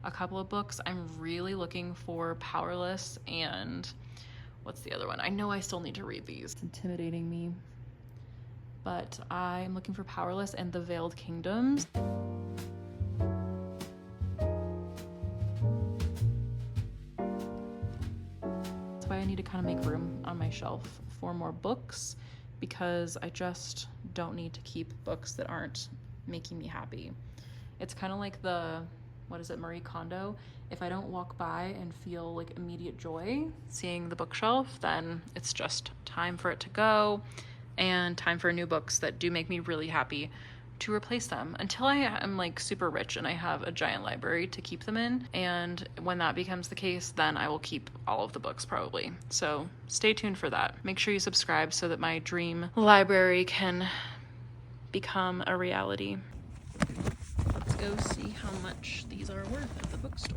a couple of books. I'm really looking for Powerless and what's the other one? I know I still need to read these. It's intimidating me. But I'm looking for Powerless and The Veiled Kingdoms. That's why I need to kind of make room on my shelf for more books, because I just don't need to keep books that aren't making me happy. It's kind of like the, what is it, Marie Kondo? If I don't walk by and feel like immediate joy seeing the bookshelf, then it's just time for it to go and time for new books that do make me really happy to replace them until I am like super rich and I have a giant library to keep them in. And when that becomes the case, then I will keep all of the books probably. So stay tuned for that. Make sure you subscribe so that my dream library can become a reality. Let's go see how much these are worth at the bookstore.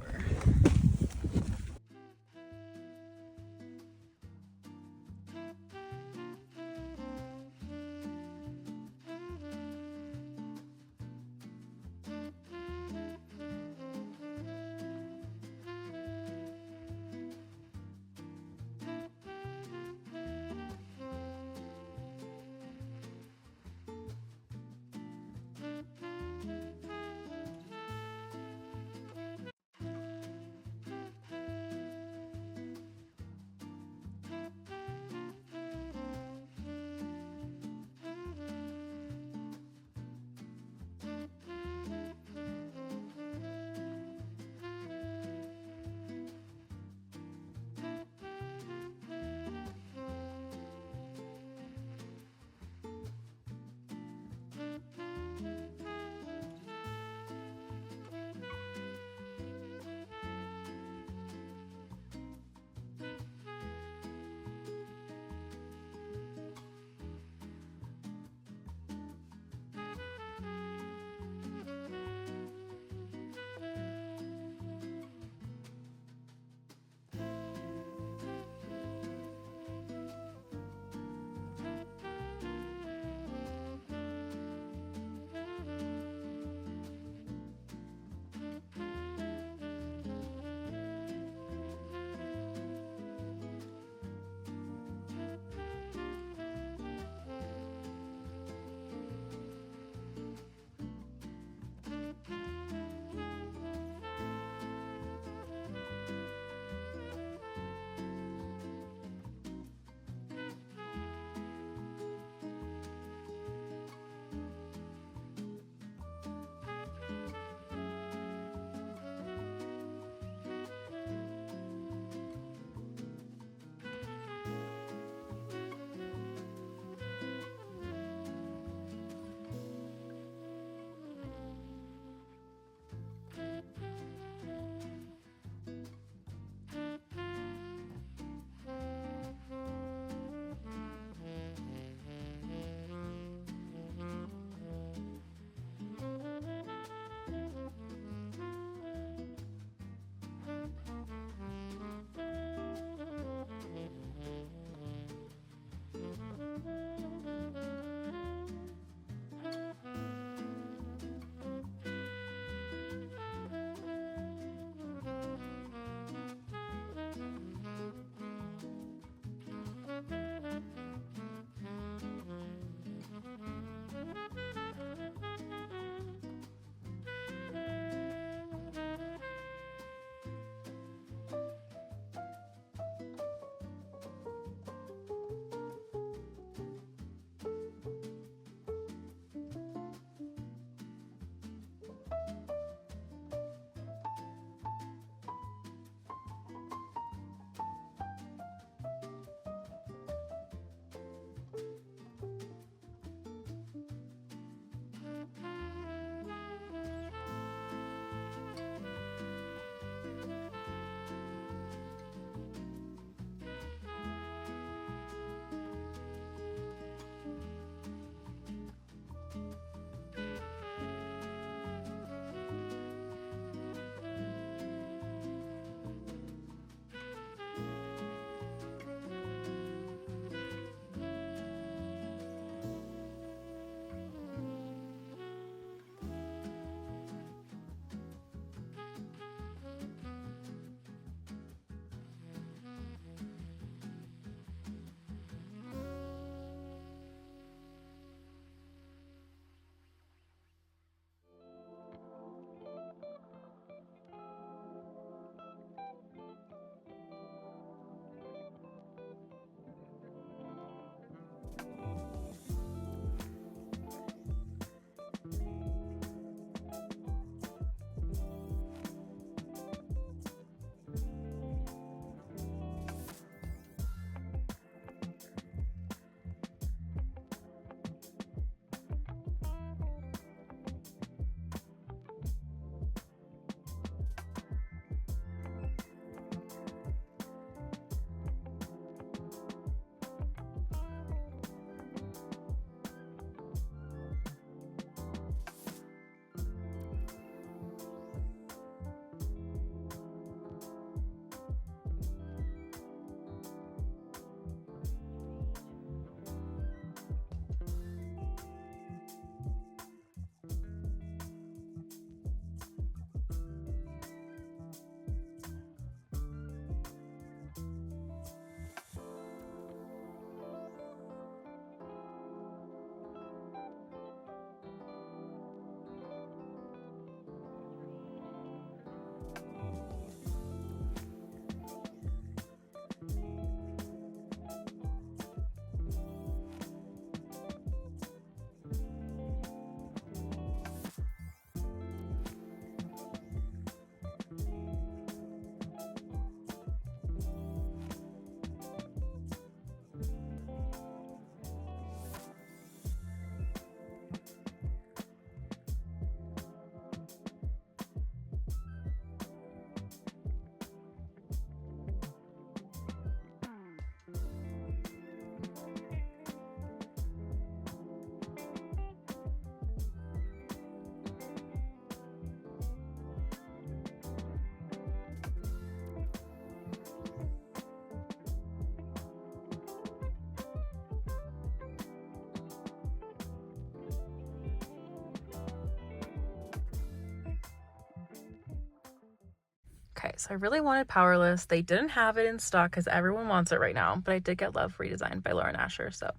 Okay, so I really wanted Powerless. They didn't have it in stock because everyone wants it right now, but I did get Love redesigned by Lauren Asher, so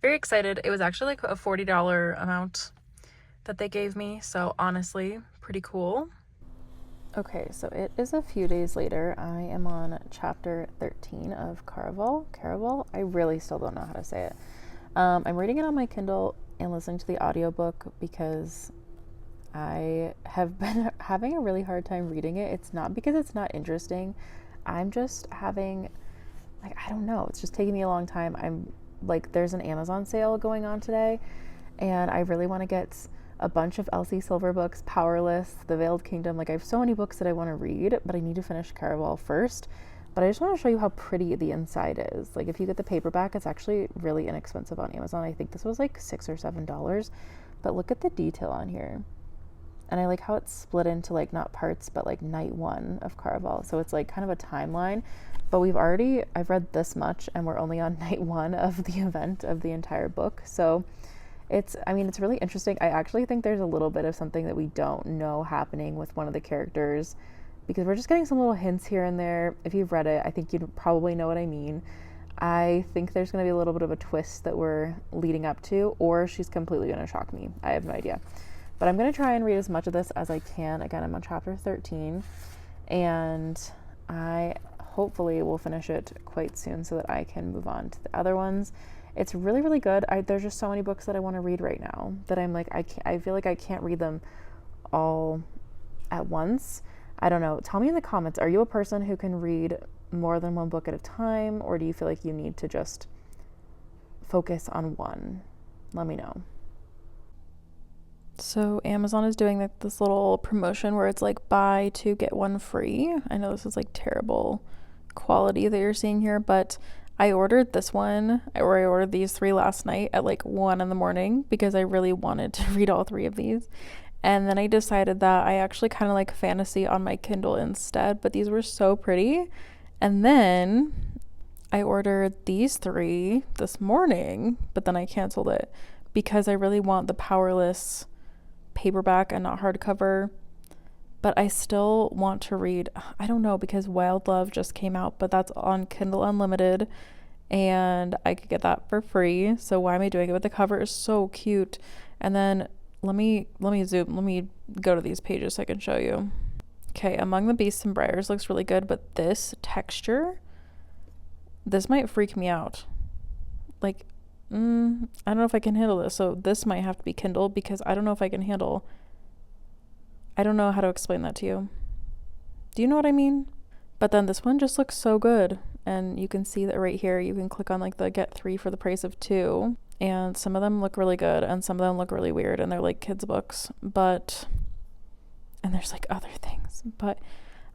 very excited. It was actually like a $40 amount that they gave me, so honestly, pretty cool. Okay, so it is a few days later. I am on chapter 13 of Caraval. I really still don't know how to say it. I'm reading it on my Kindle and listening to the audiobook because I have been having a really hard time reading it. It's not because it's not interesting. I'm just having, like, I don't know. It's just taking me a long time. I'm like, there's an Amazon sale going on today, and I really want to get a bunch of Elsie Silver books, Powerless, The Veiled Kingdom. Like, I have so many books that I want to read, but I need to finish Caraval first. But I just want to show you how pretty the inside is. Like, if you get the paperback, it's actually really inexpensive on Amazon. I think this was like $6 or $7. But look at the detail on here. And I like how it's split into like not parts, but like night one of Caraval. So it's like kind of a timeline. But I've read this much and we're only on night one of the event of the entire book. So it's really interesting. I actually think there's a little bit of something that we don't know happening with one of the characters because we're just getting some little hints here and there. If you've read it, I think you'd probably know what I mean. I think there's going to be a little bit of a twist that we're leading up to, or she's completely going to shock me. I have no idea. But I'm going to try and read as much of this as I can. Again, I'm on chapter 13, and I hopefully will finish it quite soon so that I can move on to the other ones. It's really, really good. There's just so many books that I want to read right now that I'm like, I feel like I can't read them all at once. I don't know. Tell me in the comments, are you a person who can read more than one book at a time, or do you feel like you need to just focus on one? Let me know. So Amazon is doing like this little promotion where it's like buy two get one free. I know this is like terrible quality that you're seeing here, but I ordered this one, or I ordered these 3 last night at like 1 a.m. because I really wanted to read all 3 of these. And then I decided that I actually kind of like fantasy on my Kindle instead, but these were so pretty. And then I ordered these 3 this morning, but then I canceled it because I really want the Powerless paperback and not hardcover. But I still want to read, I don't know, because Wild Love just came out, but that's on Kindle Unlimited and I could get that for free. So why am I doing it? But the cover is so cute. And then let me go to these pages so I can show you. Okay, Among the Beasts and Briars looks really good, but this texture, this might freak me out. Like, I don't know if I can handle this. So this might have to be Kindle because I don't know if I can handle. I don't know how to explain that to you. Do you know what I mean? But then this one just looks so good. And you can see that right here, you can click on like the get 3 for the price of 2. And some of them look really good and some of them look really weird and they're like kids books. And there's like other things. But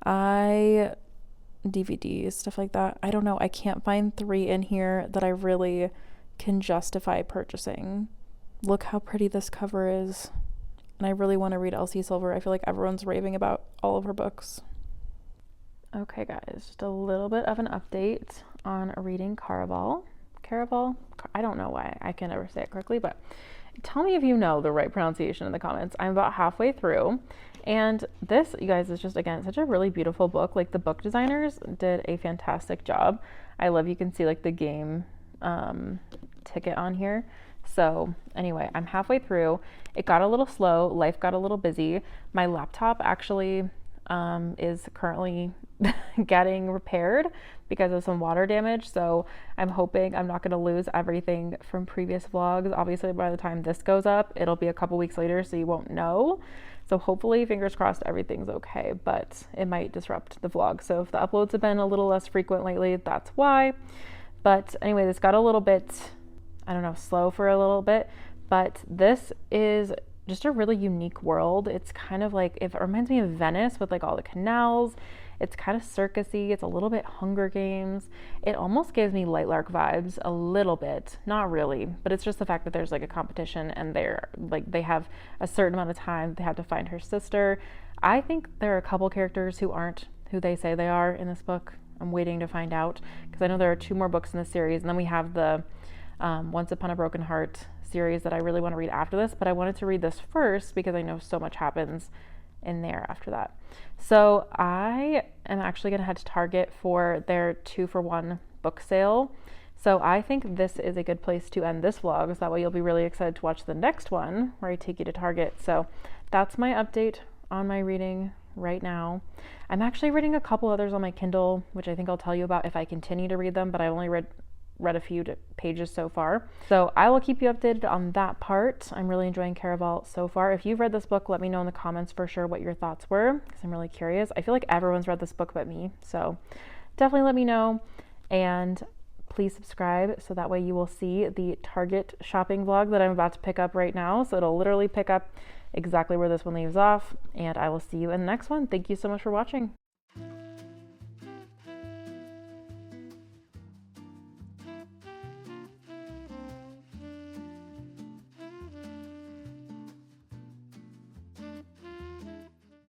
DVDs, stuff like that. I don't know. I can't find 3 in here that I really can justify purchasing. Look how pretty this cover is. And I really want to read Elsie Silver. I feel like everyone's raving about all of her books. Okay, guys, just a little bit of an update on reading Caraval. I don't know why I can never say it correctly, but tell me if you know the right pronunciation in the comments. I'm about halfway through, and this, you guys, is just, again, such a really beautiful book. Like, the book designers did a fantastic job. I love, you can see like the game ticket on here. So anyway, I'm halfway through. It got a little slow. Life got a little busy. My laptop actually is currently getting repaired because of some water damage. So I'm hoping I'm not going to lose everything from previous vlogs. Obviously, by the time this goes up, it'll be a couple weeks later, so you won't know. So hopefully, fingers crossed, everything's okay, but it might disrupt the vlog. So if the uploads have been a little less frequent lately, that's why. But anyway, this got a little bit, I don't know, slow for a little bit, but this is just a really unique world. It's kind of like, it reminds me of Venice with like all the canals. It's kind of circusy. It's a little bit Hunger Games. It almost gives me Light Lark vibes a little bit, not really, but it's just the fact that there's like a competition and they have a certain amount of time. They have to find her sister. I think there are a couple characters who aren't who they say they are in this book. I'm waiting to find out because I know there are 2 more books in the series, and then we have the Once Upon a Broken Heart series that I really want to read after this, but I wanted to read this first because I know so much happens in there after that. So I am actually going to head to Target for their 2-for-1 book sale. So I think this is a good place to end this vlog, so that way you'll be really excited to watch the next one where I take you to Target. So that's my update on my reading right now. I'm actually reading a couple others on my Kindle, which I think I'll tell you about if I continue to read them, but I only read a few pages so far. So I will keep you updated on that part. I'm really enjoying Caraval so far. If you've read this book, let me know in the comments for sure what your thoughts were, because I'm really curious. I feel like everyone's read this book but me, so definitely let me know. And please subscribe so that way you will see the Target shopping vlog that I'm about to pick up right now. So it'll literally pick up exactly where this one leaves off, and I will see you in the next one. Thank you so much for watching.